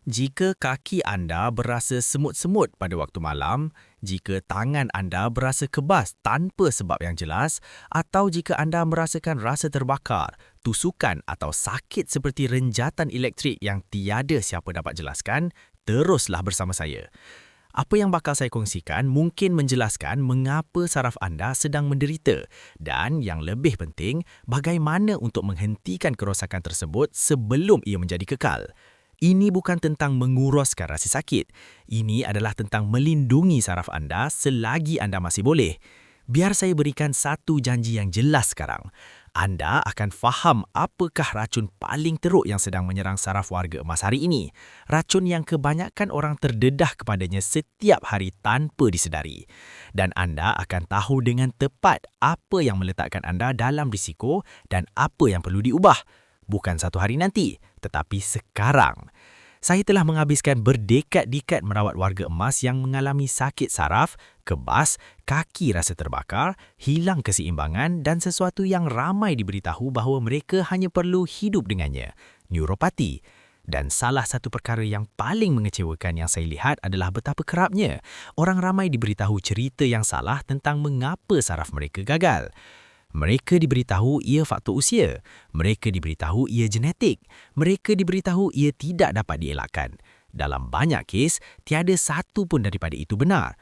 Jika kaki anda berasa semut-semut pada waktu malam, jika tangan anda berasa kebas tanpa sebab yang jelas, atau jika anda merasakan rasa terbakar, tusukan atau sakit seperti renjatan elektrik yang tiada siapa dapat jelaskan, teruslah bersama saya. Apa yang bakal saya kongsikan mungkin menjelaskan mengapa saraf anda sedang menderita dan yang lebih penting, bagaimana untuk menghentikan kerosakan tersebut sebelum ia menjadi kekal. Ini bukan tentang menguruskan rasa sakit. Ini adalah tentang melindungi saraf anda selagi anda masih boleh. Biar saya berikan satu janji yang jelas sekarang. Anda akan faham apakah racun paling teruk yang sedang menyerang saraf warga emas hari ini. Racun yang kebanyakan orang terdedah kepadanya setiap hari tanpa disedari. Dan anda akan tahu dengan tepat apa yang meletakkan anda dalam risiko dan apa yang perlu diubah. Bukan satu hari nanti, tetapi sekarang. Saya telah menghabiskan berdekad-dekad merawat warga emas yang mengalami sakit saraf, kebas, kaki rasa terbakar, hilang keseimbangan dan sesuatu yang ramai diberitahu bahawa mereka hanya perlu hidup dengannya, neuropati. Dan salah satu perkara yang paling mengecewakan yang saya lihat adalah betapa kerapnya orang ramai diberitahu cerita yang salah tentang mengapa saraf mereka gagal. Mereka diberitahu ia faktor usia. Mereka diberitahu ia genetik. Mereka diberitahu ia tidak dapat dielakkan. Dalam banyak kes, tiada satu pun daripada itu benar.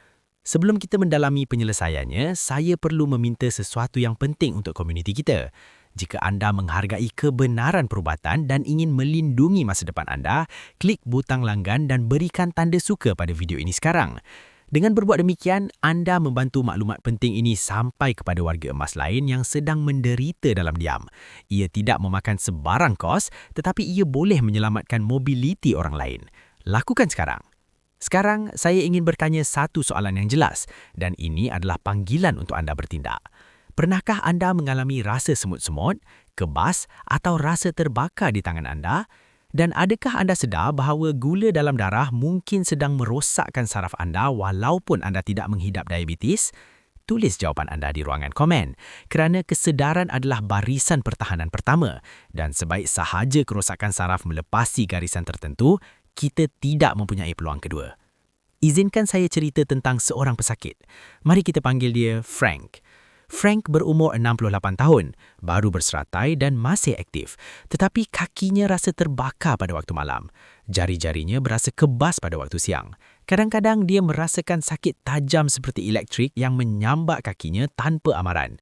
Sebelum kita mendalami penyelesaiannya, saya perlu meminta sesuatu yang penting untuk komuniti kita. Jika anda menghargai kebenaran perubatan dan ingin melindungi masa depan anda, klik butang langgan dan berikan tanda suka pada video ini sekarang. Dengan berbuat demikian, anda membantu maklumat penting ini sampai kepada warga emas lain yang sedang menderita dalam diam. Ia tidak memakan sebarang kos, tetapi ia boleh menyelamatkan mobiliti orang lain. Lakukan sekarang. Sekarang, saya ingin bertanya satu soalan yang jelas, dan ini adalah panggilan untuk anda bertindak. Pernahkah anda mengalami rasa semut-semut, kebas atau rasa terbakar di tangan anda? Dan adakah anda sedar bahawa gula dalam darah mungkin sedang merosakkan saraf anda walaupun anda tidak menghidap diabetes? Tulis jawapan anda di ruangan komen kerana kesedaran adalah barisan pertahanan pertama dan sebaik sahaja kerosakan saraf melepasi garisan tertentu, kita tidak mempunyai peluang kedua. Izinkan saya cerita tentang seorang pesakit. Mari kita panggil dia Frank. Frank berumur 68 tahun, baru berseratai dan masih aktif. Tetapi kakinya rasa terbakar pada waktu malam. Jari-jarinya berasa kebas pada waktu siang. Kadang-kadang dia merasakan sakit tajam seperti elektrik yang menyambat kakinya tanpa amaran.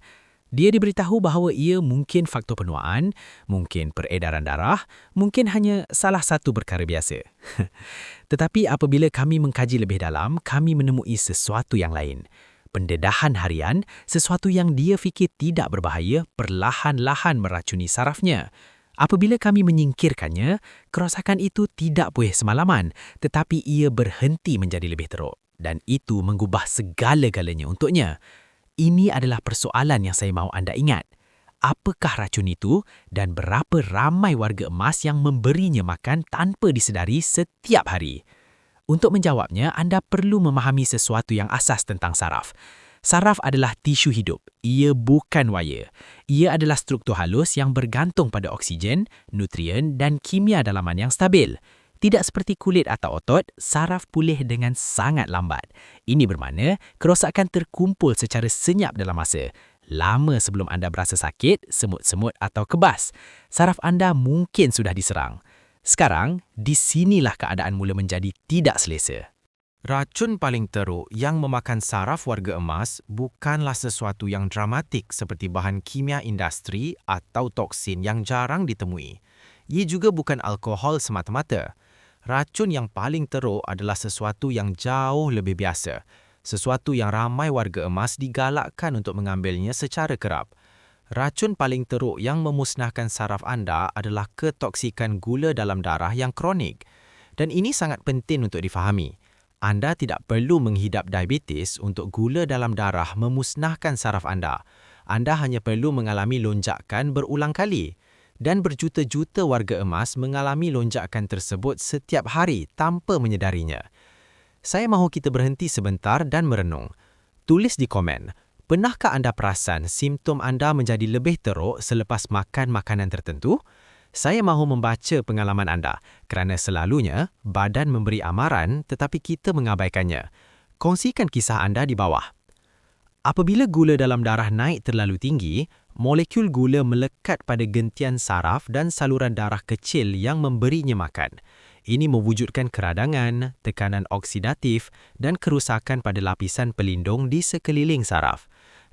Dia diberitahu bahawa ia mungkin faktor penuaan, mungkin peredaran darah, mungkin hanya salah satu perkara biasa. Tetapi apabila kami mengkaji lebih dalam, kami menemui sesuatu yang lain. Pendedahan harian, sesuatu yang dia fikir tidak berbahaya, perlahan-lahan meracuni sarafnya. Apabila kami menyingkirkannya, kerosakan itu tidak puih semalaman, tetapi ia berhenti menjadi lebih teruk. Dan itu mengubah segala-galanya untuknya. Ini adalah persoalan yang saya mahu anda ingat. Apakah racun itu dan berapa ramai warga emas yang memberinya makan tanpa disedari setiap hari? Untuk menjawabnya, anda perlu memahami sesuatu yang asas tentang saraf. Saraf adalah tisu hidup. Ia bukan wire. Ia adalah struktur halus yang bergantung pada oksigen, nutrien dan kimia dalaman yang stabil. Tidak seperti kulit atau otot, saraf pulih dengan sangat lambat. Ini bermakna kerosakan terkumpul secara senyap dalam masa. Lama sebelum anda berasa sakit, semut-semut atau kebas, saraf anda mungkin sudah diserang. Sekarang, di sinilah keadaan mula menjadi tidak selesa. Racun paling teruk yang memakan saraf warga emas bukanlah sesuatu yang dramatik seperti bahan kimia industri atau toksin yang jarang ditemui. Ia juga bukan alkohol semata-mata. Racun yang paling teruk adalah sesuatu yang jauh lebih biasa. Sesuatu yang ramai warga emas digalakkan untuk mengambilnya secara kerap. Racun paling teruk yang memusnahkan saraf anda adalah ketoksikan gula dalam darah yang kronik. Dan ini sangat penting untuk difahami. Anda tidak perlu menghidap diabetes untuk gula dalam darah memusnahkan saraf anda. Anda hanya perlu mengalami lonjakan berulang kali. Dan berjuta-juta warga emas mengalami lonjakan tersebut setiap hari tanpa menyedarinya. Saya mahu kita berhenti sebentar dan merenung. Tulis di komen. Pernahkah anda perasan simptom anda menjadi lebih teruk selepas makan makanan tertentu? Saya mahu membaca pengalaman anda kerana selalunya badan memberi amaran tetapi kita mengabaikannya. Kongsikan kisah anda di bawah. Apabila gula dalam darah naik terlalu tinggi, molekul gula melekat pada gentian saraf dan saluran darah kecil yang memberinya makan. Ini mewujudkan keradangan, tekanan oksidatif dan kerusakan pada lapisan pelindung di sekeliling saraf.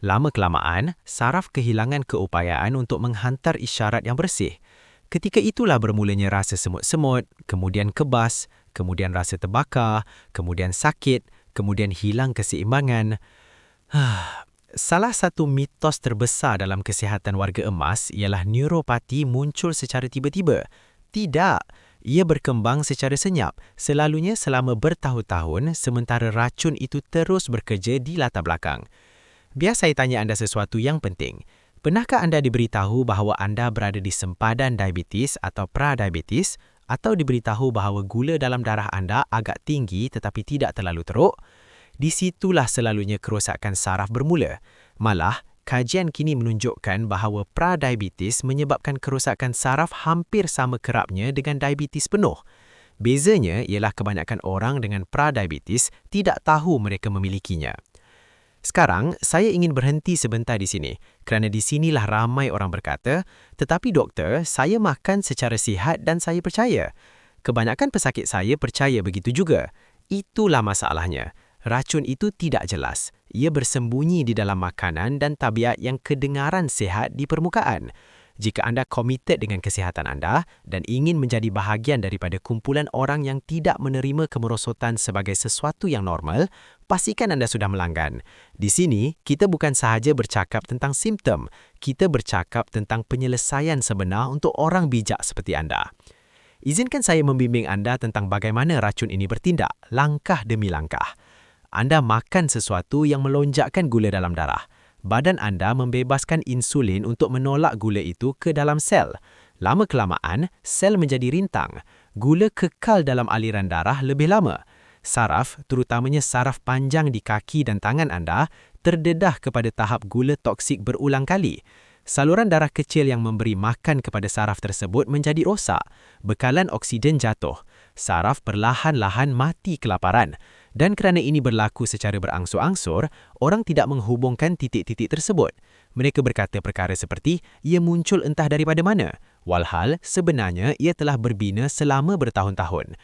Lama-kelamaan, saraf kehilangan keupayaan untuk menghantar isyarat yang bersih. Ketika itulah bermulanya rasa semut-semut, kemudian kebas, kemudian rasa terbakar, kemudian sakit, kemudian hilang keseimbangan. Salah satu mitos terbesar dalam kesihatan warga emas ialah neuropati muncul secara tiba-tiba. Tidak, ia berkembang secara senyap, selalunya selama bertahun-tahun sementara racun itu terus bekerja di latar belakang. Biar saya tanya anda sesuatu yang penting. Pernahkah anda diberitahu bahawa anda berada di sempadan diabetes atau pradiabetes atau diberitahu bahawa gula dalam darah anda agak tinggi tetapi tidak terlalu teruk? Di situlah selalunya kerosakan saraf bermula. Malah, kajian kini menunjukkan bahawa pradiabetes menyebabkan kerosakan saraf hampir sama kerapnya dengan diabetes penuh. Bezanya ialah kebanyakan orang dengan pradiabetes tidak tahu mereka memilikinya. Sekarang, saya ingin berhenti sebentar di sini kerana di sinilah ramai orang berkata, tetapi doktor, saya makan secara sihat dan saya percaya. Kebanyakan pesakit saya percaya begitu juga. Itulah masalahnya. Racun itu tidak jelas. Ia bersembunyi di dalam makanan dan tabiat yang kedengaran sihat di permukaan. Jika anda komited dengan kesihatan anda dan ingin menjadi bahagian daripada kumpulan orang yang tidak menerima kemerosotan sebagai sesuatu yang normal, pastikan anda sudah melanggan. Di sini, kita bukan sahaja bercakap tentang simptom, kita bercakap tentang penyelesaian sebenar untuk orang bijak seperti anda. Izinkan saya membimbing anda tentang bagaimana racun ini bertindak, langkah demi langkah. Anda makan sesuatu yang melonjakkan gula dalam darah. Badan anda membebaskan insulin untuk menolak gula itu ke dalam sel. Lama-kelamaan, sel menjadi rintang. Gula kekal dalam aliran darah lebih lama. Saraf, terutamanya saraf panjang di kaki dan tangan anda, terdedah kepada tahap gula toksik berulang kali. Saluran darah kecil yang memberi makan kepada saraf tersebut menjadi rosak. Bekalan oksigen jatuh. Saraf perlahan-lahan mati kelaparan. Dan kerana ini berlaku secara berangsur-angsur, orang tidak menghubungkan titik-titik tersebut. Mereka berkata perkara seperti, ia muncul entah daripada mana. Walhal, sebenarnya ia telah berbina selama bertahun-tahun.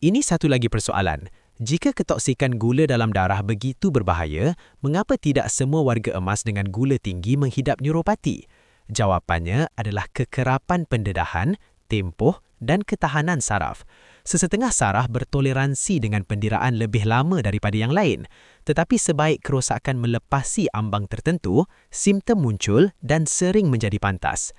Ini satu lagi persoalan. Jika ketoksikan gula dalam darah begitu berbahaya, mengapa tidak semua warga emas dengan gula tinggi menghidap neuropati? Jawapannya adalah kekerapan pendedahan, tempoh dan ketahanan saraf. Sesetengah saraf bertoleransi dengan penderaan lebih lama daripada yang lain, tetapi sebaik kerosakan melepasi ambang tertentu, simptom muncul dan sering menjadi pantas.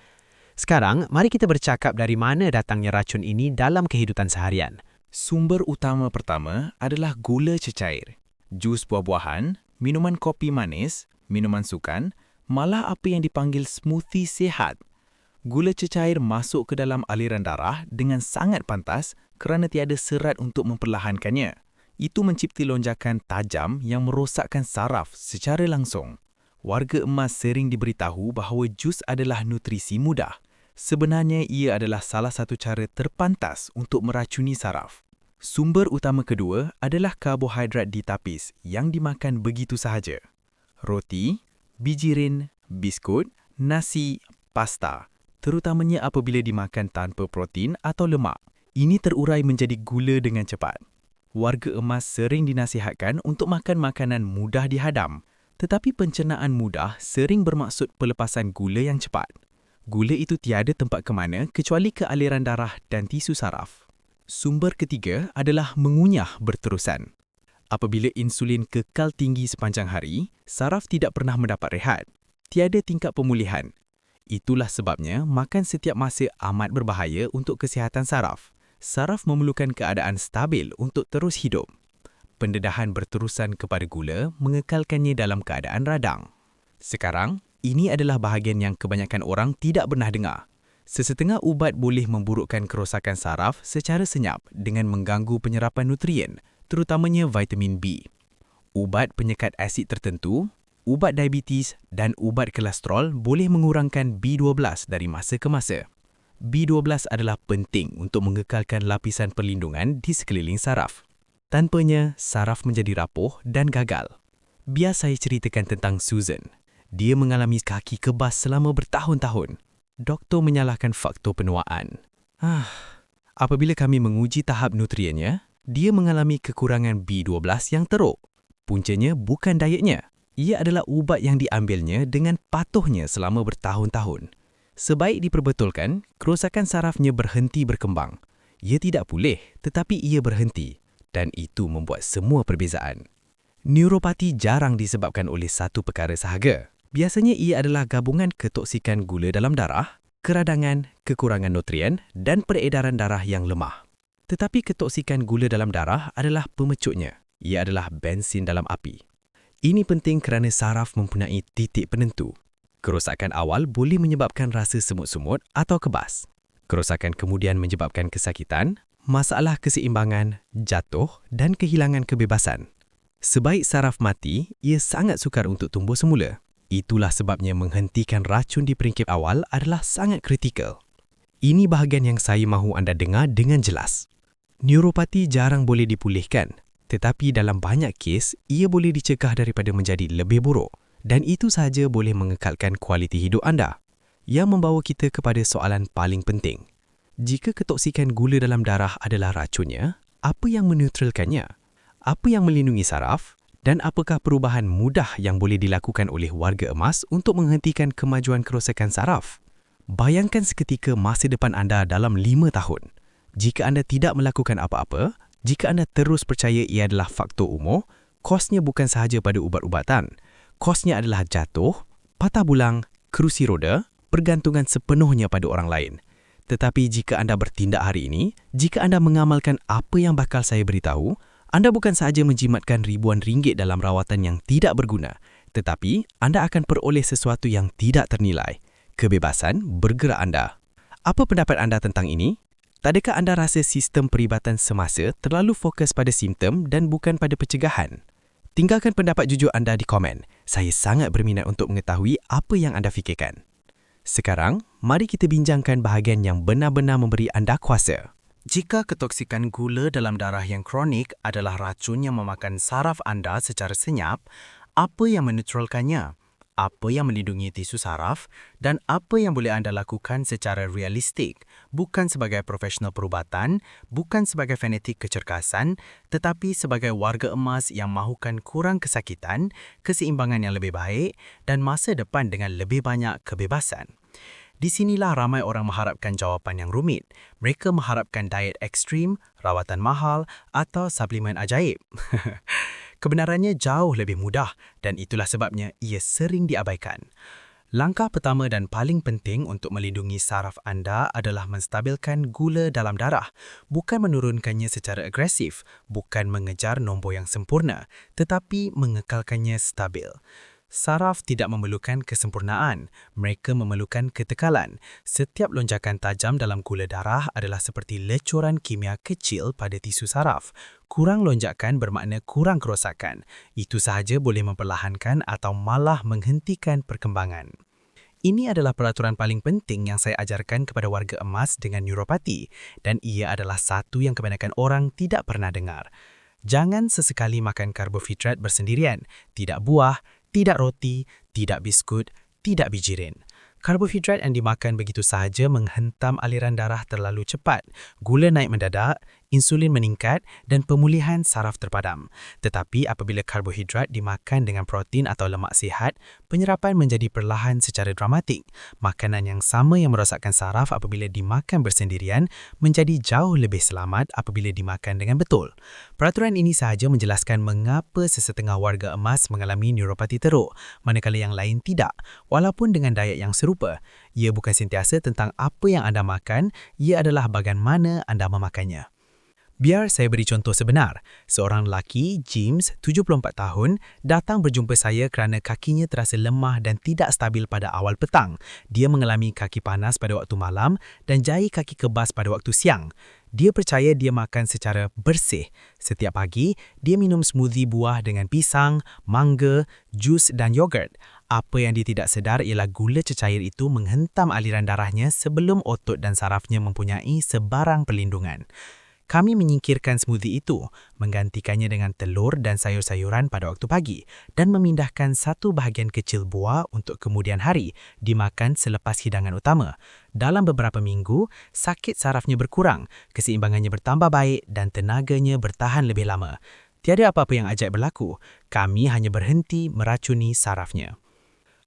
Sekarang, mari kita bercakap dari mana datangnya racun ini dalam kehidupan seharian. Sumber utama pertama adalah gula cecair. Jus buah-buahan, minuman kopi manis, minuman sukan, malah apa yang dipanggil smoothie sihat. Gula cecair masuk ke dalam aliran darah dengan sangat pantas kerana tiada serat untuk memperlahankannya. Itu mencipti lonjakan tajam yang merosakkan saraf secara langsung. Warga emas sering diberitahu bahawa jus adalah nutrisi mudah. Sebenarnya ia adalah salah satu cara terpantas untuk meracuni saraf. Sumber utama kedua adalah karbohidrat ditapis yang dimakan begitu sahaja. Roti, bijirin, biskut, nasi, pasta. Terutamanya apabila dimakan tanpa protein atau lemak. Ini terurai menjadi gula dengan cepat. Warga emas sering dinasihatkan untuk makan makanan mudah dihadam, tetapi pencernaan mudah sering bermaksud pelepasan gula yang cepat. Gula itu tiada tempat ke mana kecuali ke aliran darah dan tisu saraf. Sumber ketiga adalah mengunyah berterusan. Apabila insulin kekal tinggi sepanjang hari, saraf tidak pernah mendapat rehat. Tiada tingkat pemulihan. Itulah sebabnya makan setiap masa amat berbahaya untuk kesihatan saraf. Saraf memerlukan keadaan stabil untuk terus hidup. Pendedahan berterusan kepada gula mengekalkannya dalam keadaan radang. Sekarang, ini adalah bahagian yang kebanyakan orang tidak pernah dengar. Sesetengah ubat boleh memburukkan kerosakan saraf secara senyap dengan mengganggu penyerapan nutrien, terutamanya vitamin B. Ubat penyekat asid tertentu, ubat diabetes dan ubat kolesterol boleh mengurangkan B12 dari masa ke masa. B12 adalah penting untuk mengekalkan lapisan perlindungan di sekeliling saraf. Tanpanya, saraf menjadi rapuh dan gagal. Biar saya ceritakan tentang Susan. Dia mengalami kaki kebas selama bertahun-tahun. Doktor menyalahkan faktor penuaan. Apabila kami menguji tahap nutriennya, dia mengalami kekurangan B12 yang teruk. Puncanya bukan dietnya. Ia adalah ubat yang diambilnya dengan patuhnya selama bertahun-tahun. Sebaik diperbetulkan, kerosakan sarafnya berhenti berkembang. Ia tidak pulih, tetapi ia berhenti. Dan itu membuat semua perbezaan. Neuropati jarang disebabkan oleh satu perkara sahaja. Biasanya ia adalah gabungan ketoksikan gula dalam darah, keradangan, kekurangan nutrien dan peredaran darah yang lemah. Tetapi ketoksikan gula dalam darah adalah pemecutnya. Ia adalah bensin dalam api. Ini penting kerana saraf mempunyai titik penentu. Kerosakan awal boleh menyebabkan rasa semut-semut atau kebas. Kerosakan kemudian menyebabkan kesakitan, masalah keseimbangan, jatuh dan kehilangan kebebasan. Sebaik saraf mati, ia sangat sukar untuk tumbuh semula. Itulah sebabnya menghentikan racun di peringkap awal adalah sangat kritikal. Ini bahagian yang saya mahu anda dengar dengan jelas. Neuropati jarang boleh dipulihkan. Tetapi dalam banyak kes, ia boleh dicegah daripada menjadi lebih buruk dan itu sahaja boleh mengekalkan kualiti hidup anda. Yang membawa kita kepada soalan paling penting. Jika ketoksikan gula dalam darah adalah racunnya, apa yang menetralkannya? Apa yang melindungi saraf? Dan apakah perubahan mudah yang boleh dilakukan oleh warga emas untuk menghentikan kemajuan kerosakan saraf? Bayangkan seketika masa depan anda dalam 5 tahun. Jika anda tidak melakukan apa-apa, jika anda terus percaya ia adalah faktor umur, kosnya bukan sahaja pada ubat-ubatan. Kosnya adalah jatuh, patah bulang, kerusi roda, pergantungan sepenuhnya pada orang lain. Tetapi jika anda bertindak hari ini, jika anda mengamalkan apa yang bakal saya beritahu, anda bukan sahaja menjimatkan ribuan ringgit dalam rawatan yang tidak berguna, tetapi anda akan peroleh sesuatu yang tidak ternilai, kebebasan bergerak anda. Apa pendapat anda tentang ini? Tadakah anda rasa sistem peribatan semasa terlalu fokus pada simptom dan bukan pada pencegahan? Tinggalkan pendapat jujur anda di komen. Saya sangat berminat untuk mengetahui apa yang anda fikirkan. Sekarang, mari kita bincangkan bahagian yang benar-benar memberi anda kuasa. Jika ketoksikan gula dalam darah yang kronik adalah racun yang memakan saraf anda secara senyap, apa yang menetralkannya? Apa yang melindungi tisu saraf dan apa yang boleh anda lakukan secara realistik, bukan sebagai profesional perubatan, bukan sebagai fanatik kecergasan, tetapi sebagai warga emas yang mahukan kurang kesakitan, keseimbangan yang lebih baik dan masa depan dengan lebih banyak kebebasan. Di sinilah ramai orang mengharapkan jawapan yang rumit. Mereka mengharapkan diet ekstrim, rawatan mahal atau suplemen ajaib. Kebenarannya jauh lebih mudah dan itulah sebabnya ia sering diabaikan. Langkah pertama dan paling penting untuk melindungi saraf anda adalah menstabilkan gula dalam darah, bukan menurunkannya secara agresif, bukan mengejar nombor yang sempurna, tetapi mengekalkannya stabil. Saraf tidak memerlukan kesempurnaan, mereka memerlukan ketekalan. Setiap lonjakan tajam dalam gula darah adalah seperti lecuran kimia kecil pada tisu saraf. Kurang lonjakan bermakna kurang kerosakan. Itu sahaja boleh memperlahankan atau malah menghentikan perkembangan. Ini adalah peraturan paling penting yang saya ajarkan kepada warga emas dengan neuropati dan ia adalah satu yang kebanyakan orang tidak pernah dengar. Jangan sesekali makan karbohidrat bersendirian, tidak buah, tidak roti, tidak biskut, tidak bijirin. Karbohidrat yang dimakan begitu sahaja menghentam aliran darah terlalu cepat. Gula naik mendadak, insulin meningkat dan pemulihan saraf terpadam. Tetapi apabila karbohidrat dimakan dengan protein atau lemak sihat, penyerapan menjadi perlahan secara dramatik. Makanan yang sama yang merosakkan saraf apabila dimakan bersendirian menjadi jauh lebih selamat apabila dimakan dengan betul. Peraturan ini sahaja menjelaskan mengapa sesetengah warga emas mengalami neuropati teruk, manakala yang lain tidak, walaupun dengan diet yang serupa. Ia bukan sentiasa tentang apa yang anda makan, ia adalah bagaimana anda memakannya. Biar saya beri contoh sebenar. Seorang lelaki, James, 74 tahun, datang berjumpa saya kerana kakinya terasa lemah dan tidak stabil pada awal petang. Dia mengalami kaki panas pada waktu malam dan jari kaki kebas pada waktu siang. Dia percaya dia makan secara bersih. Setiap pagi, dia minum smoothie buah dengan pisang, mangga, jus dan yogurt. Apa yang dia tidak sedar ialah gula cecair itu menghentam aliran darahnya sebelum otot dan sarafnya mempunyai sebarang perlindungan. Kami menyingkirkan smoothie itu, menggantikannya dengan telur dan sayur-sayuran pada waktu pagi dan memindahkan satu bahagian kecil buah untuk kemudian hari dimakan selepas hidangan utama. Dalam beberapa minggu, sakit sarafnya berkurang, keseimbangannya bertambah baik dan tenaganya bertahan lebih lama. Tiada apa-apa yang ajaib berlaku, kami hanya berhenti meracuni sarafnya.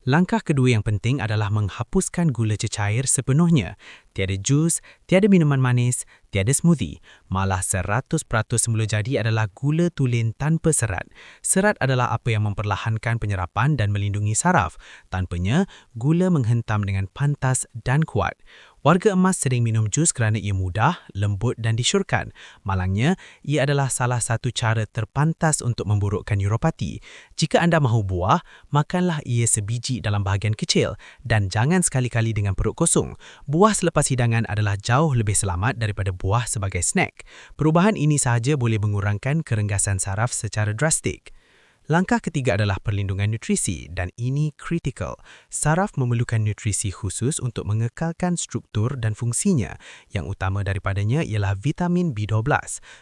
Langkah kedua yang penting adalah menghapuskan gula cecair sepenuhnya. Tiada jus, tiada minuman manis, tiada smoothie. Malah 100% semula jadi adalah gula tulen tanpa serat. Serat adalah apa yang memperlahankan penyerapan dan melindungi saraf. Tanpanya, gula menghentam dengan pantas dan kuat. Warga emas sering minum jus kerana ia mudah, lembut dan disyurkan. Malangnya, ia adalah salah satu cara terpantas untuk memburukkan neuropati. Jika anda mahu buah, makanlah ia sebiji dalam bahagian kecil dan jangan sekali-kali dengan perut kosong. Buah selepas hidangan adalah jauh lebih selamat daripada buah sebagai snack. Perubahan ini sahaja boleh mengurangkan kerenggasan saraf secara drastik. Langkah ketiga adalah perlindungan nutrisi dan ini kritikal. Saraf memerlukan nutrisi khusus untuk mengekalkan struktur dan fungsinya. Yang utama daripadanya ialah vitamin B12.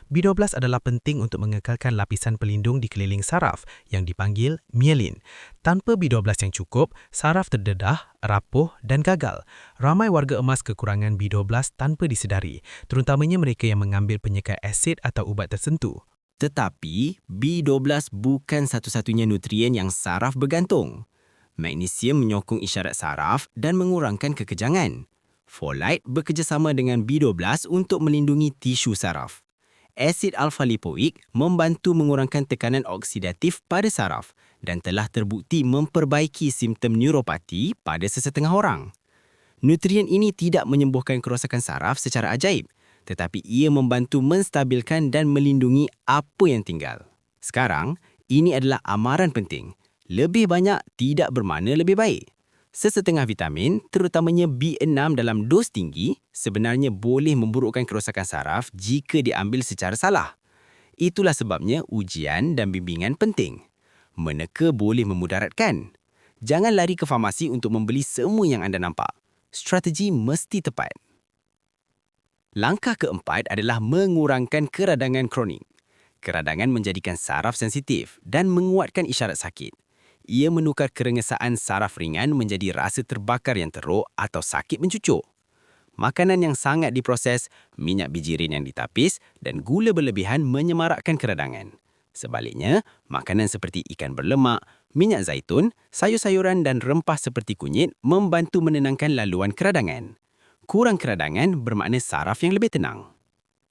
B12 adalah penting untuk mengekalkan lapisan pelindung di keliling saraf yang dipanggil myelin. Tanpa B12 yang cukup, saraf terdedah, rapuh dan gagal. Ramai warga emas kekurangan B12 tanpa disedari, terutamanya mereka yang mengambil penyekat asid atau ubat tertentu. Tetapi, B12 bukan satu-satunya nutrien yang saraf bergantung. Magnesium menyokong isyarat saraf dan mengurangkan kekejangan. Folate bekerjasama dengan B12 untuk melindungi tisu saraf. Asid alfa-lipoik membantu mengurangkan tekanan oksidatif pada saraf dan telah terbukti memperbaiki simptom neuropati pada sesetengah orang. Nutrien ini tidak menyembuhkan kerosakan saraf secara ajaib, tetapi ia membantu menstabilkan dan melindungi apa yang tinggal. Sekarang, ini adalah amaran penting. Lebih banyak tidak bermakna lebih baik. Sesetengah vitamin, terutamanya B6 dalam dos tinggi, sebenarnya boleh memburukkan kerosakan saraf jika diambil secara salah. Itulah sebabnya ujian dan bimbingan penting. Meneka boleh memudaratkan. Jangan lari ke farmasi untuk membeli semua yang anda nampak. Strategi mesti tepat. Langkah keempat adalah mengurangkan keradangan kronik. Keradangan menjadikan saraf sensitif dan menguatkan isyarat sakit. Ia menukar kerengesaan saraf ringan menjadi rasa terbakar yang teruk atau sakit mencucuk. Makanan yang sangat diproses, minyak bijirin yang ditapis dan gula berlebihan menyemarakkan keradangan. Sebaliknya, makanan seperti ikan berlemak, minyak zaitun, sayur-sayuran dan rempah seperti kunyit membantu menenangkan laluan keradangan. Kurang keradangan bermakna saraf yang lebih tenang.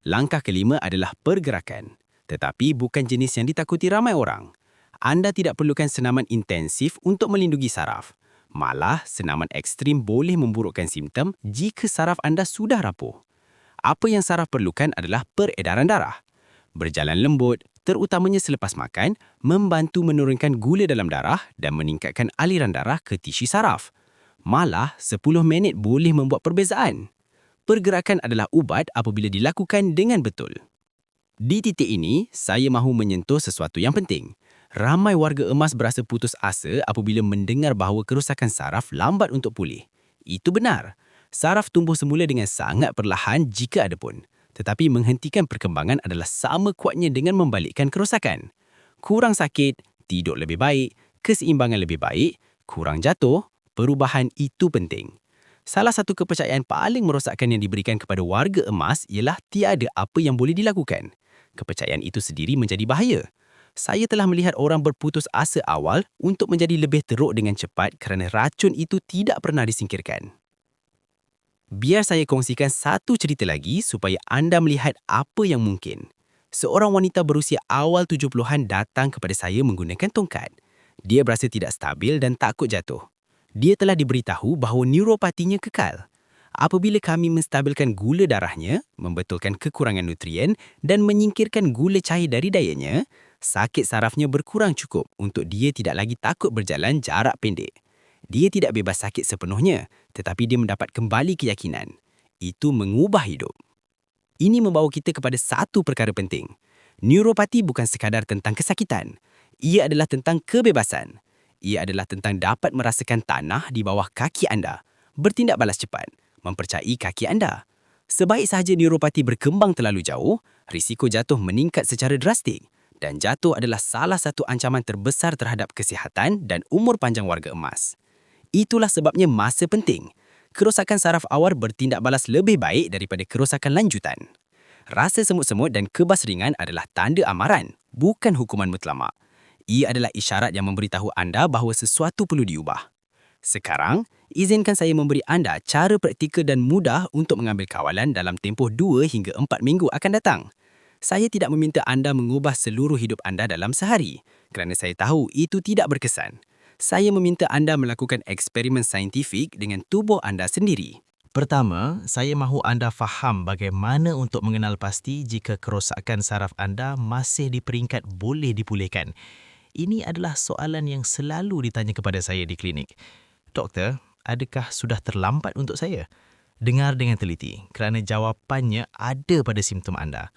Langkah kelima adalah pergerakan. Tetapi bukan jenis yang ditakuti ramai orang. Anda tidak perlukan senaman intensif untuk melindungi saraf. Malah, senaman ekstrim boleh memburukkan simptom jika saraf anda sudah rapuh. Apa yang saraf perlukan adalah peredaran darah. Berjalan lembut, terutamanya selepas makan, membantu menurunkan gula dalam darah dan meningkatkan aliran darah ke tisu saraf. Malah, 10 minit boleh membuat perbezaan. Pergerakan adalah ubat apabila dilakukan dengan betul. Di titik ini, saya mahu menyentuh sesuatu yang penting. Ramai warga emas berasa putus asa apabila mendengar bahawa kerosakan saraf lambat untuk pulih. Itu benar. Saraf tumbuh semula dengan sangat perlahan jika ada pun. Tetapi menghentikan perkembangan adalah sama kuatnya dengan membalikkan kerosakan. Kurang sakit, tidur lebih baik, keseimbangan lebih baik, kurang jatuh, perubahan itu penting. Salah satu kepercayaan paling merosakkan yang diberikan kepada warga emas ialah tiada apa yang boleh dilakukan. Kepercayaan itu sendiri menjadi bahaya. Saya telah melihat orang berputus asa awal untuk menjadi lebih teruk dengan cepat kerana racun itu tidak pernah disingkirkan. Biar saya kongsikan satu cerita lagi supaya anda melihat apa yang mungkin. Seorang wanita berusia awal 70-an datang kepada saya menggunakan tongkat. Dia berasa tidak stabil dan takut jatuh. Dia telah diberitahu bahawa neuropatinya kekal. Apabila kami menstabilkan gula darahnya, membetulkan kekurangan nutrien dan menyingkirkan gula cair dari dayanya, sakit sarafnya berkurang cukup untuk dia tidak lagi takut berjalan jarak pendek. Dia tidak bebas sakit sepenuhnya, tetapi dia mendapat kembali keyakinan. Itu mengubah hidup. Ini membawa kita kepada satu perkara penting. Neuropati bukan sekadar tentang kesakitan. Ia adalah tentang kebebasan. Ia adalah tentang dapat merasakan tanah di bawah kaki anda, bertindak balas cepat, mempercayai kaki anda. Sebaik sahaja neuropati berkembang terlalu jauh, risiko jatuh meningkat secara drastik. Dan jatuh adalah salah satu ancaman terbesar terhadap kesihatan dan umur panjang warga emas. Itulah sebabnya masa penting. Kerosakan saraf awal bertindak balas lebih baik daripada kerosakan lanjutan. Rasa semut-semut dan kebas ringan adalah tanda amaran, bukan hukuman mutlamak. Ia adalah isyarat yang memberitahu anda bahawa sesuatu perlu diubah. Sekarang, izinkan saya memberi anda cara praktikal dan mudah untuk mengambil kawalan dalam tempoh 2 hingga 4 minggu akan datang. Saya tidak meminta anda mengubah seluruh hidup anda dalam sehari, kerana saya tahu itu tidak berkesan. Saya meminta anda melakukan eksperimen saintifik dengan tubuh anda sendiri. Pertama, saya mahu anda faham bagaimana untuk mengenal pasti jika kerosakan saraf anda masih di peringkat boleh dipulihkan. Ini adalah soalan yang selalu ditanya kepada saya di klinik. Doktor, adakah sudah terlambat untuk saya? Dengar dengan teliti, kerana jawapannya ada pada simptom anda.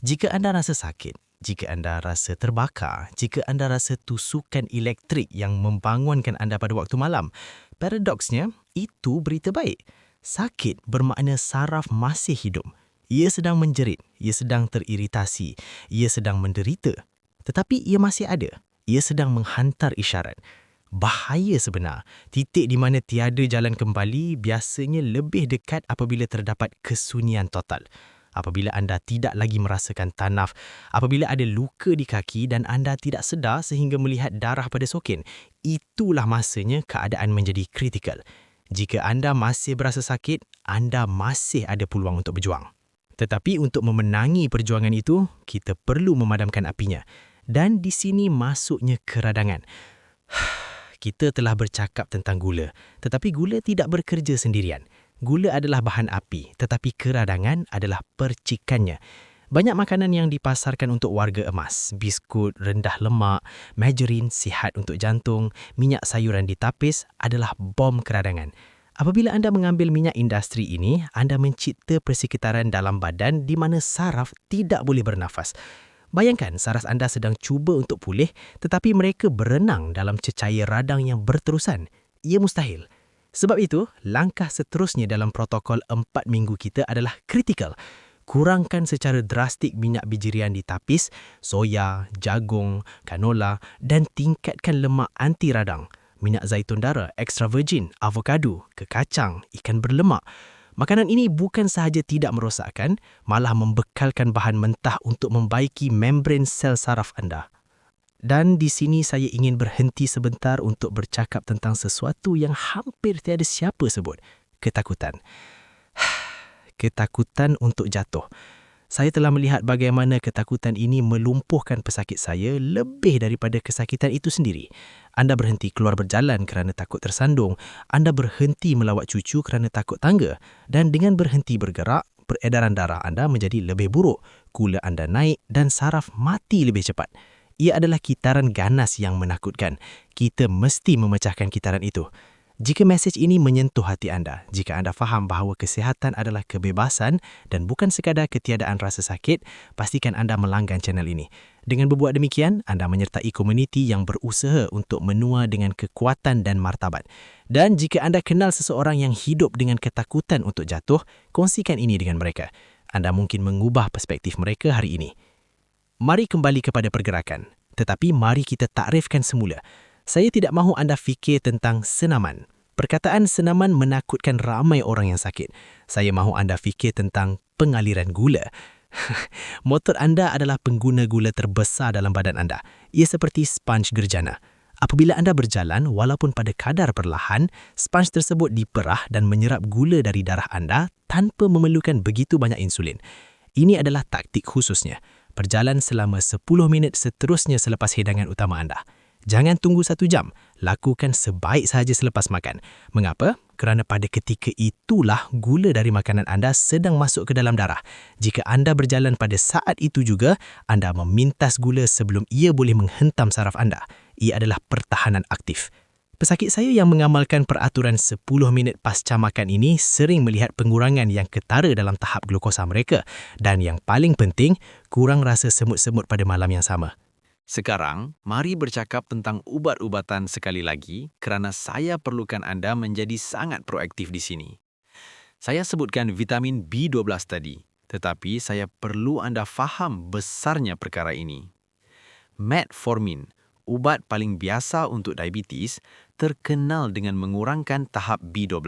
Jika anda rasa sakit, jika anda rasa terbakar, jika anda rasa tusukan elektrik yang membangunkan anda pada waktu malam, paradoksnya, itu berita baik. Sakit bermakna saraf masih hidup. Ia sedang menjerit, ia sedang teriritasi, ia sedang menderita. Tetapi ia masih ada. Ia sedang menghantar isyarat. Bahaya sebenar, titik di mana tiada jalan kembali biasanya lebih dekat apabila terdapat kesunyian total. Apabila anda tidak lagi merasakan tanaf, apabila ada luka di kaki dan anda tidak sedar sehingga melihat darah pada sokin, itulah masanya keadaan menjadi kritikal. Jika anda masih berasa sakit, anda masih ada peluang untuk berjuang. Tetapi untuk memenangi perjuangan itu, kita perlu memadamkan apinya. Dan di sini masuknya keradangan. Kita telah bercakap tentang gula, tetapi gula tidak bekerja sendirian. Gula adalah bahan api, tetapi keradangan adalah percikannya. Banyak makanan yang dipasarkan untuk warga emas, biskut, rendah lemak, margarin, sihat untuk jantung, minyak sayuran ditapis adalah bom keradangan. Apabila anda mengambil minyak industri ini, anda mencipta persekitaran dalam badan di mana saraf tidak boleh bernafas. Bayangkan saraf anda sedang cuba untuk pulih, tetapi mereka berenang dalam cecair radang yang berterusan. Ia mustahil. Sebab itu, langkah seterusnya dalam protokol 4 minggu kita adalah kritikal. Kurangkan secara drastik minyak biji rian ditapis, soya, jagung, kanola dan tingkatkan lemak anti radang. Minyak zaitun dara, extra virgin, avokado, kekacang, ikan berlemak. Makanan ini bukan sahaja tidak merosakkan, malah membekalkan bahan mentah untuk membaiki membran sel saraf anda. Dan di sini saya ingin berhenti sebentar untuk bercakap tentang sesuatu yang hampir tiada siapa sebut. Ketakutan. Ketakutan untuk jatuh. Saya telah melihat bagaimana ketakutan ini melumpuhkan pesakit saya lebih daripada kesakitan itu sendiri. Anda berhenti keluar berjalan kerana takut tersandung. Anda berhenti melawat cucu kerana takut tangga. Dan dengan berhenti bergerak, peredaran darah anda menjadi lebih buruk. Gula anda naik dan saraf mati lebih cepat. Ia adalah kitaran ganas yang menakutkan. Kita mesti memecahkan kitaran itu. Jika mesej ini menyentuh hati anda, jika anda faham bahawa kesihatan adalah kebebasan dan bukan sekadar ketiadaan rasa sakit, pastikan anda melanggan channel ini. Dengan berbuat demikian, anda menyertai komuniti yang berusaha untuk menua dengan kekuatan dan martabat. Dan jika anda kenal seseorang yang hidup dengan ketakutan untuk jatuh, kongsikan ini dengan mereka. Anda mungkin mengubah perspektif mereka hari ini. Mari kembali kepada pergerakan. Tetapi mari kita takrifkan semula. Saya tidak mahu anda fikir tentang senaman. Perkataan senaman menakutkan ramai orang yang sakit. Saya mahu anda fikir tentang pengaliran gula. Motor anda adalah pengguna gula terbesar dalam badan anda. Ia seperti sponge gerjana. Apabila anda berjalan, walaupun pada kadar perlahan, sponge tersebut diperah dan menyerap gula dari darah anda tanpa memerlukan begitu banyak insulin. Ini adalah taktik khususnya. Berjalan selama 10 minit seterusnya selepas hidangan utama anda. Jangan tunggu 1 jam. Lakukan sebaik sahaja selepas makan. Mengapa? Kerana pada ketika itulah gula dari makanan anda sedang masuk ke dalam darah. Jika anda berjalan pada saat itu juga, anda memintas gula sebelum ia boleh menghentam saraf anda. Ia adalah pertahanan aktif. Pesakit saya yang mengamalkan peraturan 10 minit pasca makan ini sering melihat pengurangan yang ketara dalam tahap glukosa mereka dan yang paling penting, kurang rasa semut-semut pada malam yang sama. Sekarang, mari bercakap tentang ubat-ubatan sekali lagi kerana saya perlukan anda menjadi sangat proaktif di sini. Saya sebutkan vitamin B12 tadi, tetapi saya perlu anda faham besarnya perkara ini. Metformin, ubat paling biasa untuk diabetes, terkenal dengan mengurangkan tahap B12.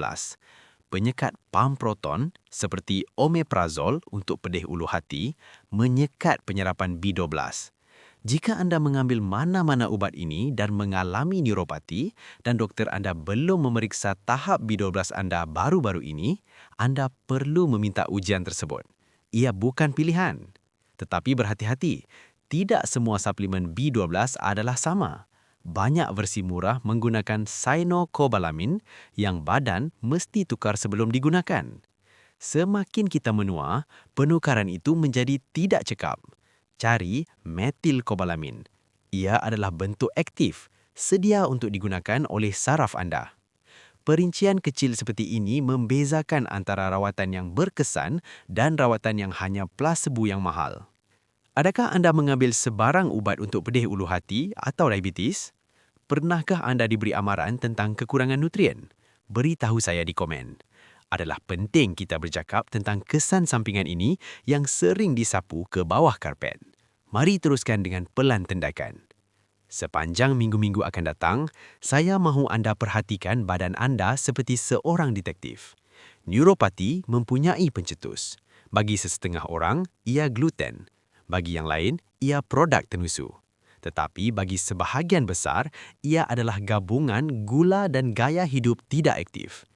Penyekat pam proton seperti omeprazol untuk pedih ulu hati menyekat penyerapan B12. Jika anda mengambil mana-mana ubat ini dan mengalami neuropati dan doktor anda belum memeriksa tahap B12 anda baru-baru ini, anda perlu meminta ujian tersebut. Ia bukan pilihan. Tetapi berhati-hati, tidak semua suplemen B12 adalah sama. Banyak versi murah menggunakan cyanocobalamin yang badan mesti tukar sebelum digunakan. Semakin kita menua, penukaran itu menjadi tidak cekap. Cari metilkobalamin. Ia adalah bentuk aktif, sedia untuk digunakan oleh saraf anda. Perincian kecil seperti ini membezakan antara rawatan yang berkesan dan rawatan yang hanya plasebo yang mahal. Adakah anda mengambil sebarang ubat untuk pedih ulu hati atau diabetes? Pernahkah anda diberi amaran tentang kekurangan nutrien? Beritahu saya di komen. Adalah penting kita bercakap tentang kesan sampingan ini yang sering disapu ke bawah karpet. Mari teruskan dengan pelan tindakan. Sepanjang minggu-minggu akan datang, saya mahu anda perhatikan badan anda seperti seorang detektif. Neuropati mempunyai pencetus. Bagi sesetengah orang, ia gluten. Bagi yang lain, ia produk tenusu. Tetapi bagi sebahagian besar, ia adalah gabungan gula dan gaya hidup tidak aktif.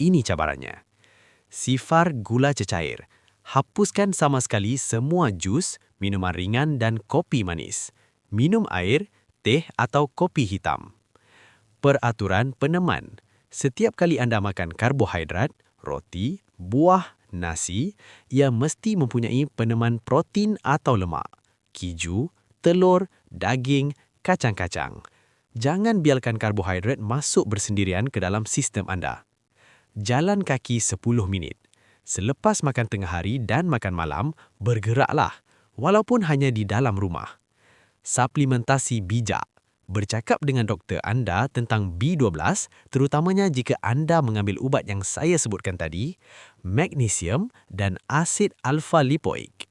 Ini cabarannya. Sifar gula cecair. Hapuskan sama sekali semua jus, minuman ringan dan kopi manis. Minum air, teh atau kopi hitam. Peraturan peneman. Setiap kali anda makan karbohidrat, roti, buah, nasi, ia mesti mempunyai peneman protein atau lemak. Keju, telur, daging, kacang-kacang. Jangan biarkan karbohidrat masuk bersendirian ke dalam sistem anda. Jalan kaki 10 minit. Selepas makan tengah hari dan makan malam, bergeraklah, walaupun hanya di dalam rumah. Suplementasi bijak. Bercakap dengan doktor anda tentang B12, terutamanya jika anda mengambil ubat yang saya sebutkan tadi, magnesium dan asid alfa-lipoik.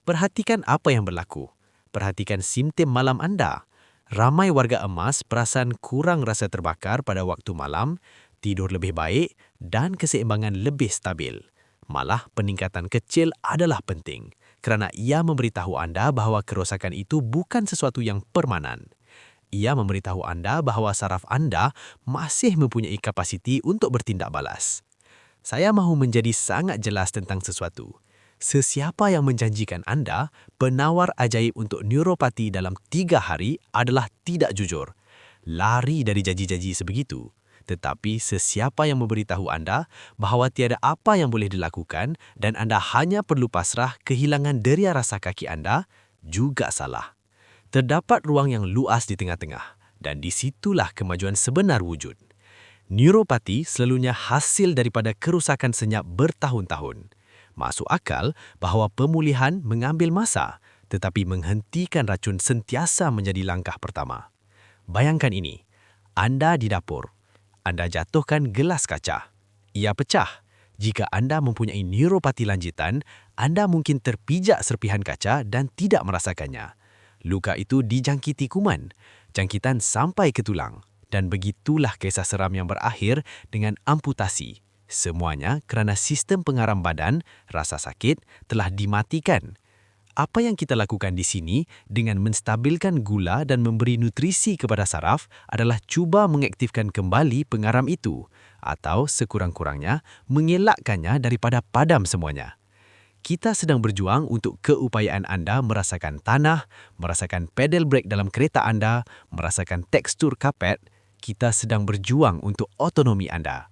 Perhatikan apa yang berlaku. Perhatikan simptom malam anda. Ramai warga emas perasan kurang rasa terbakar pada waktu malam, tidur lebih baik dan keseimbangan lebih stabil. Malah peningkatan kecil adalah penting kerana ia memberitahu anda bahawa kerosakan itu bukan sesuatu yang permanen. Ia memberitahu anda bahawa saraf anda masih mempunyai kapasiti untuk bertindak balas. Saya mahu menjadi sangat jelas tentang sesuatu. Sesiapa yang menjanjikan anda penawar ajaib untuk neuropati dalam 3 hari adalah tidak jujur. Lari dari janji-janji sebegitu. Tetapi sesiapa yang memberitahu anda bahawa tiada apa yang boleh dilakukan dan anda hanya perlu pasrah kehilangan deria rasa kaki anda, juga salah. Terdapat ruang yang luas di tengah-tengah dan di situlah kemajuan sebenar wujud. Neuropati selalunya hasil daripada kerusakan senyap bertahun-tahun. Masuk akal bahawa pemulihan mengambil masa, tetapi menghentikan racun sentiasa menjadi langkah pertama. Bayangkan ini, anda di dapur. Anda jatuhkan gelas kaca. Ia pecah. Jika anda mempunyai neuropati lanjutan, anda mungkin terpijak serpihan kaca dan tidak merasakannya. Luka itu dijangkiti kuman, jangkitan sampai ke tulang. Dan begitulah kisah seram yang berakhir dengan amputasi. Semuanya kerana sistem pengaram badan, rasa sakit, telah dimatikan. Apa yang kita lakukan di sini dengan menstabilkan gula dan memberi nutrisi kepada saraf adalah cuba mengaktifkan kembali pengaram itu atau sekurang-kurangnya mengelakkannya daripada padam semuanya. Kita sedang berjuang untuk keupayaan anda merasakan tanah, merasakan pedal brake dalam kereta anda, merasakan tekstur kapet. Kita sedang berjuang untuk otonomi anda.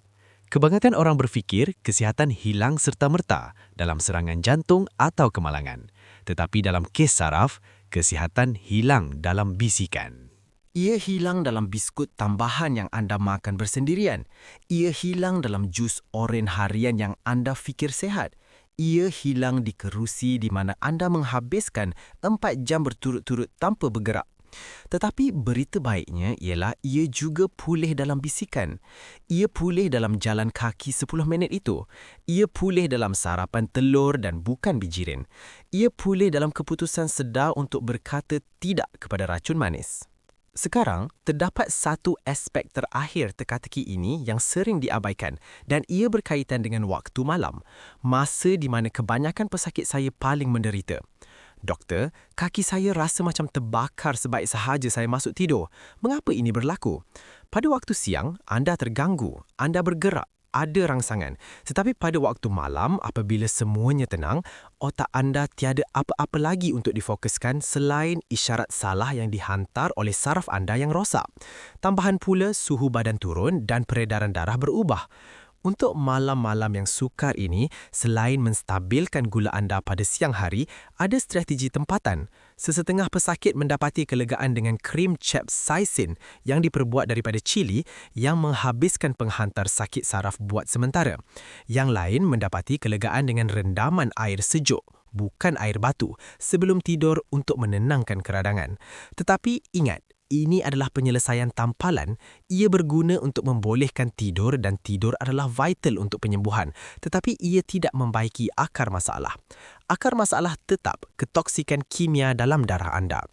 Kebanyakan orang berfikir kesihatan hilang serta-merta dalam serangan jantung atau kemalangan. Tetapi dalam kes saraf, kesihatan hilang dalam bisikan. Ia hilang dalam biskut tambahan yang anda makan bersendirian. Ia hilang dalam jus oren harian yang anda fikir sehat. Ia hilang di kerusi di mana anda menghabiskan 4 jam berturut-turut tanpa bergerak. Tetapi berita baiknya ialah ia juga pulih dalam bisikan. Ia pulih dalam jalan kaki 10 minit itu. Ia pulih dalam sarapan telur dan bukan bijirin. Ia pulih dalam keputusan sedar untuk berkata tidak kepada racun manis. Sekarang, terdapat satu aspek terakhir teka-teki ini yang sering diabaikan dan ia berkaitan dengan waktu malam, masa di mana kebanyakan pesakit saya paling menderita. Doktor, kaki saya rasa macam terbakar sebaik sahaja saya masuk tidur. Mengapa ini berlaku? Pada waktu siang, anda terganggu, anda bergerak, ada rangsangan. Tetapi pada waktu malam, apabila semuanya tenang, otak anda tiada apa-apa lagi untuk difokuskan selain isyarat salah yang dihantar oleh saraf anda yang rosak. Tambahan pula, suhu badan turun dan peredaran darah berubah. Untuk malam-malam yang sukar ini, selain menstabilkan gula anda pada siang hari, ada strategi tempatan. Sesetengah pesakit mendapati kelegaan dengan krim capsaicin yang diperbuat daripada cili yang menghabiskan penghantar sakit saraf buat sementara. Yang lain mendapati kelegaan dengan rendaman air sejuk, bukan air batu, sebelum tidur untuk menenangkan keradangan. Tetapi ingat, ini adalah penyelesaian tampalan. Ia berguna untuk membolehkan tidur dan tidur adalah vital untuk penyembuhan. Tetapi ia tidak membaiki akar masalah. Akar masalah tetap ketoksikan kimia dalam darah anda.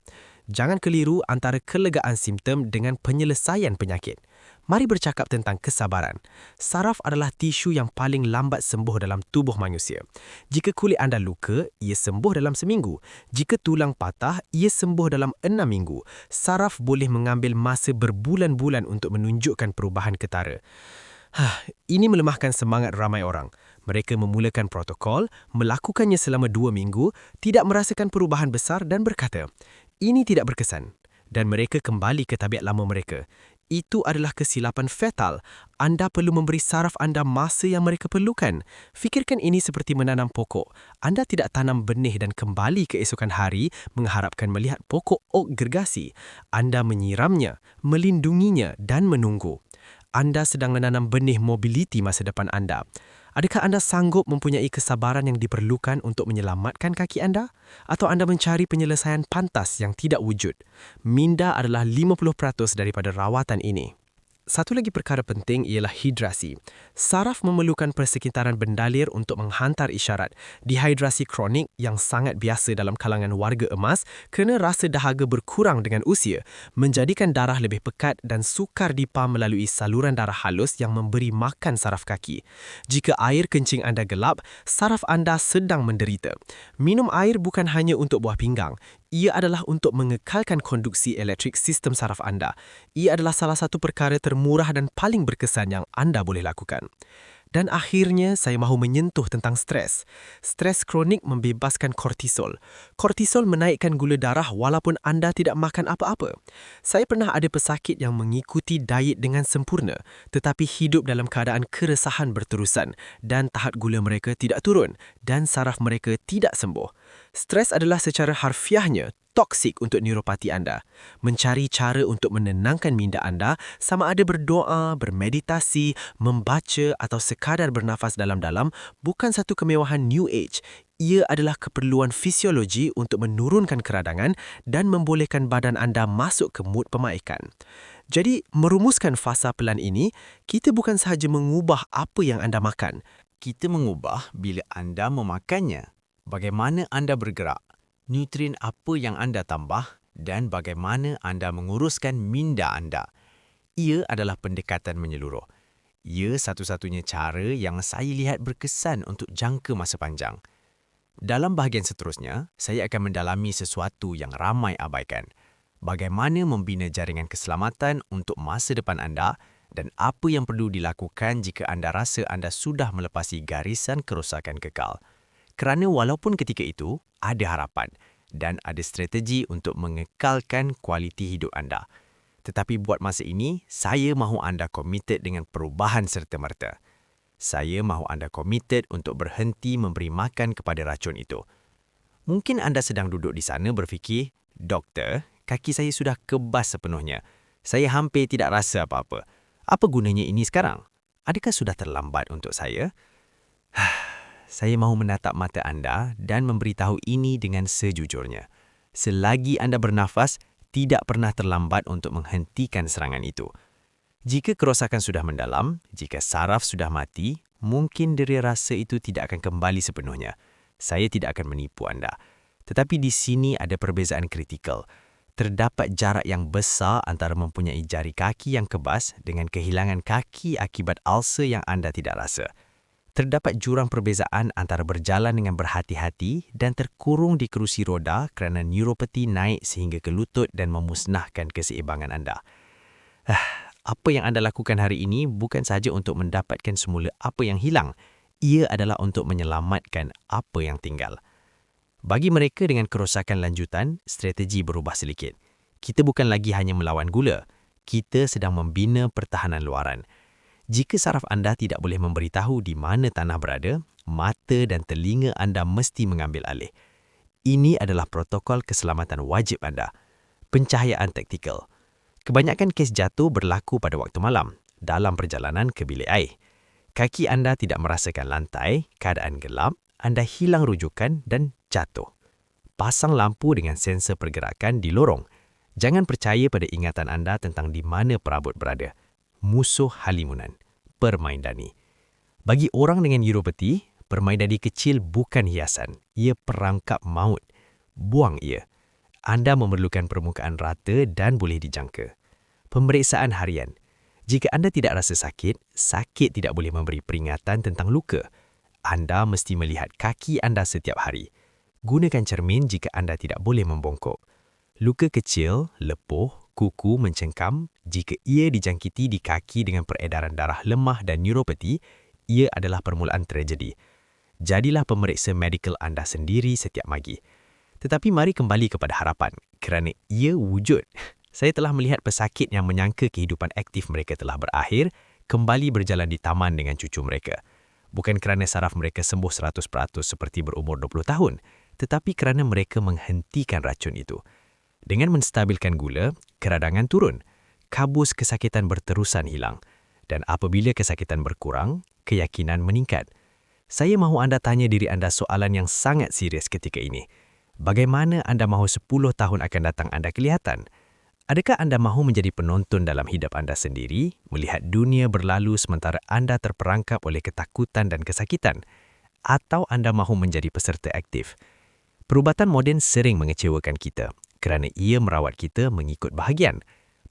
Jangan keliru antara kelegaan simptom dengan penyelesaian penyakit. Mari bercakap tentang kesabaran. Saraf adalah tisu yang paling lambat sembuh dalam tubuh manusia. Jika kulit anda luka, ia sembuh dalam seminggu. Jika tulang patah, ia sembuh dalam 6 minggu. Saraf boleh mengambil masa berbulan-bulan untuk menunjukkan perubahan ketara. Ini melemahkan semangat ramai orang. Mereka memulakan protokol, melakukannya selama 2 minggu, tidak merasakan perubahan besar dan berkata, ini tidak berkesan. Dan mereka kembali ke tabiat lama mereka. Itu adalah kesilapan fatal. Anda perlu memberi saraf anda masa yang mereka perlukan. Fikirkan ini seperti menanam pokok. Anda tidak tanam benih dan kembali keesokan hari mengharapkan melihat pokok oak gergasi. Anda menyiramnya, melindunginya dan menunggu. Anda sedang menanam benih mobiliti masa depan anda. Adakah anda sanggup mempunyai kesabaran yang diperlukan untuk menyelamatkan kaki anda? Atau anda mencari penyelesaian pantas yang tidak wujud? Minda adalah 50% daripada rawatan ini. Satu lagi perkara penting ialah hidrasi. Saraf memerlukan persekitaran bendalir untuk menghantar isyarat. Dehidrasi kronik yang sangat biasa dalam kalangan warga emas kerana rasa dahaga berkurang dengan usia, menjadikan darah lebih pekat dan sukar dipam melalui saluran darah halus yang memberi makan saraf kaki. Jika air kencing anda gelap, saraf anda sedang menderita. Minum air bukan hanya untuk buah pinggang. Ia adalah untuk mengekalkan konduksi elektrik sistem saraf anda. Ia adalah salah satu perkara termurah dan paling berkesan yang anda boleh lakukan. Dan akhirnya, saya mahu menyentuh tentang stres. Stres kronik membebaskan kortisol. Kortisol menaikkan gula darah walaupun anda tidak makan apa-apa. Saya pernah ada pesakit yang mengikuti diet dengan sempurna, tetapi hidup dalam keadaan keresahan berterusan dan tahap gula mereka tidak turun dan saraf mereka tidak sembuh. Stres adalah secara harfiahnya toksik untuk neuropati anda. Mencari cara untuk menenangkan minda anda, sama ada berdoa, bermeditasi, membaca atau sekadar bernafas dalam-dalam, bukan satu kemewahan New Age. Ia adalah keperluan fisiologi untuk menurunkan keradangan dan membolehkan badan anda masuk ke mood pemaikan. Jadi, merumuskan fasa pelan ini, kita bukan sahaja mengubah apa yang anda makan. Kita mengubah bila anda memakannya. Bagaimana anda bergerak, nutrien apa yang anda tambah dan bagaimana anda menguruskan minda anda. Ia adalah pendekatan menyeluruh. Ia satu-satunya cara yang saya lihat berkesan untuk jangka masa panjang. Dalam bahagian seterusnya, saya akan mendalami sesuatu yang ramai abaikan. Bagaimana membina jaringan keselamatan untuk masa depan anda dan apa yang perlu dilakukan jika anda rasa anda sudah melepasi garisan kerosakan kekal. Kerana walaupun ketika itu, ada harapan dan ada strategi untuk mengekalkan kualiti hidup anda. Tetapi buat masa ini, saya mahu anda komited dengan perubahan serta-merta. Saya mahu anda komited untuk berhenti memberi makan kepada racun itu. Mungkin anda sedang duduk di sana berfikir, Doktor, kaki saya sudah kebas sepenuhnya. Saya hampir tidak rasa apa-apa. Apa gunanya ini sekarang? Adakah sudah terlambat untuk saya? Saya mahu menatap mata anda dan memberitahu ini dengan sejujurnya. Selagi anda bernafas, tidak pernah terlambat untuk menghentikan serangan itu. Jika kerosakan sudah mendalam, jika saraf sudah mati, mungkin deria rasa itu tidak akan kembali sepenuhnya. Saya tidak akan menipu anda. Tetapi di sini ada perbezaan kritikal. Terdapat jarak yang besar antara mempunyai jari kaki yang kebas dengan kehilangan kaki akibat ulcer yang anda tidak rasa. Terdapat jurang perbezaan antara berjalan dengan berhati-hati dan terkurung di kerusi roda kerana neuropati naik sehingga ke lutut dan memusnahkan keseimbangan anda. Apa yang anda lakukan hari ini bukan sahaja untuk mendapatkan semula apa yang hilang, ia adalah untuk menyelamatkan apa yang tinggal. Bagi mereka dengan kerosakan lanjutan, strategi berubah sedikit. Kita bukan lagi hanya melawan gula, kita sedang membina pertahanan luaran. Jika saraf anda tidak boleh memberitahu di mana tanah berada, mata dan telinga anda mesti mengambil alih. Ini adalah protokol keselamatan wajib anda. Pencahayaan taktikal. Kebanyakan kes jatuh berlaku pada waktu malam, dalam perjalanan ke bilik air. Kaki anda tidak merasakan lantai, keadaan gelap, anda hilang rujukan dan jatuh. Pasang lampu dengan sensor pergerakan di lorong. Jangan percaya pada ingatan anda tentang di mana perabot berada. Musuh halimunan. Permaidani. Bagi orang dengan neuropati, permaidani kecil bukan hiasan. Ia perangkap maut. Buang ia. Anda memerlukan permukaan rata dan boleh dijangka. Pemeriksaan harian. Jika anda tidak rasa sakit, sakit tidak boleh memberi peringatan tentang luka. Anda mesti melihat kaki anda setiap hari. Gunakan cermin jika anda tidak boleh membongkok. Luka kecil, lepuh, kuku mencengkam, jika ia dijangkiti di kaki dengan peredaran darah lemah dan neuropati, ia adalah permulaan tragedi. Jadilah pemeriksa medikal anda sendiri setiap pagi. Tetapi mari kembali kepada harapan, kerana ia wujud. Saya telah melihat pesakit yang menyangka kehidupan aktif mereka telah berakhir, kembali berjalan di taman dengan cucu mereka. Bukan kerana saraf mereka sembuh 100% seperti berumur 20 tahun, tetapi kerana mereka menghentikan racun itu. Dengan menstabilkan gula, keradangan turun, kabus kesakitan berterusan hilang, dan apabila kesakitan berkurang, keyakinan meningkat. Saya mahu anda tanya diri anda soalan yang sangat serius ketika ini. Bagaimana anda mahu 10 tahun akan datang anda kelihatan? Adakah anda mahu menjadi penonton dalam hidup anda sendiri, melihat dunia berlalu sementara anda terperangkap oleh ketakutan dan kesakitan? Atau anda mahu menjadi peserta aktif? Perubatan moden sering mengecewakan kita kerana ia merawat kita mengikut bahagian.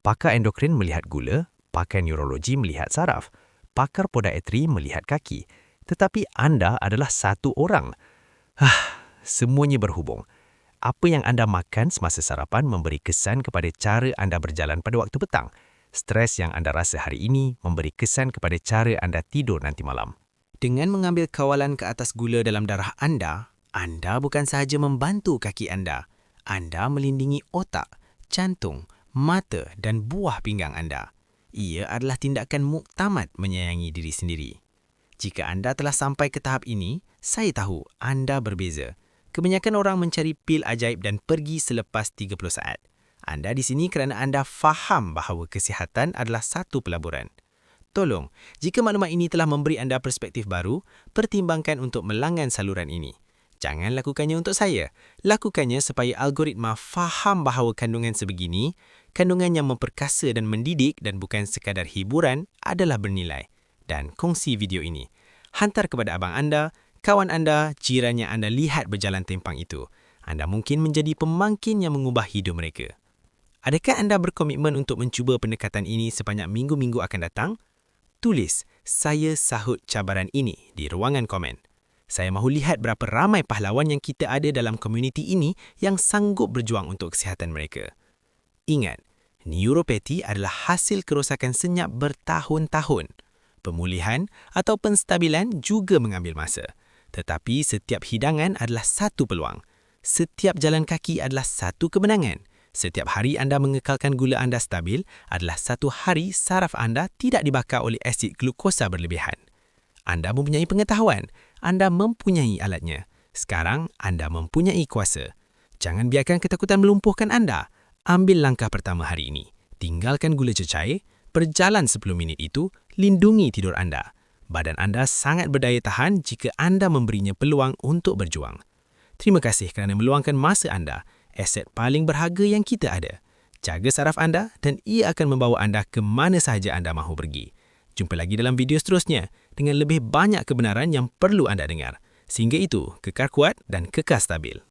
Pakar endokrin melihat gula, pakar neurologi melihat saraf, pakar podiatri melihat kaki. Tetapi anda adalah satu orang. Semuanya berhubung. Apa yang anda makan semasa sarapan memberi kesan kepada cara anda berjalan pada waktu petang. Stres yang anda rasa hari ini memberi kesan kepada cara anda tidur nanti malam. Dengan mengambil kawalan ke atas gula dalam darah anda bukan sahaja membantu kaki anda melindungi otak, jantung, mata dan buah pinggang anda. Ia adalah tindakan muktamad menyayangi diri sendiri. Jika anda telah sampai ke tahap ini, saya tahu anda berbeza. Kebanyakan orang mencari pil ajaib dan pergi selepas 30 saat. Anda di sini kerana anda faham bahawa kesihatan adalah satu pelaburan. Tolong, jika maklumat ini telah memberi anda perspektif baru, pertimbangkan untuk melanggan saluran ini. Jangan lakukannya untuk saya. Lakukannya supaya algoritma faham bahawa kandungan sebegini, kandungan yang memperkasa dan mendidik dan bukan sekadar hiburan adalah bernilai. Dan kongsi video ini. Hantar kepada abang anda, kawan anda, jiran yang anda lihat berjalan timpang itu. Anda mungkin menjadi pemangkin yang mengubah hidup mereka. Adakah anda berkomitmen untuk mencuba pendekatan ini sebanyak minggu-minggu akan datang? Tulis, saya sahut cabaran ini di ruangan komen. Saya mahu lihat berapa ramai pahlawan yang kita ada dalam komuniti ini yang sanggup berjuang untuk kesihatan mereka. Ingat, neuropati adalah hasil kerosakan senyap bertahun-tahun. Pemulihan atau penstabilan juga mengambil masa. Tetapi setiap hidangan adalah satu peluang. Setiap jalan kaki adalah satu kemenangan. Setiap hari anda mengekalkan gula anda stabil adalah satu hari saraf anda tidak dibakar oleh asid glukosa berlebihan. Anda mempunyai pengetahuan. Anda mempunyai alatnya. Sekarang anda mempunyai kuasa. Jangan biarkan ketakutan melumpuhkan anda. Ambil langkah pertama hari ini. tinggalkan gula cecair, berjalan 10 minit itu, lindungi tidur anda. Badan anda sangat berdaya tahan jika anda memberinya peluang untuk berjuang. Terima kasih kerana meluangkan masa anda, aset paling berharga yang kita ada. Jaga saraf anda dan ia akan membawa anda ke mana sahaja anda mahu pergi. Jumpa lagi dalam video seterusnya dengan lebih banyak kebenaran yang perlu anda dengar. Sehingga itu, kekal kuat dan kekal stabil.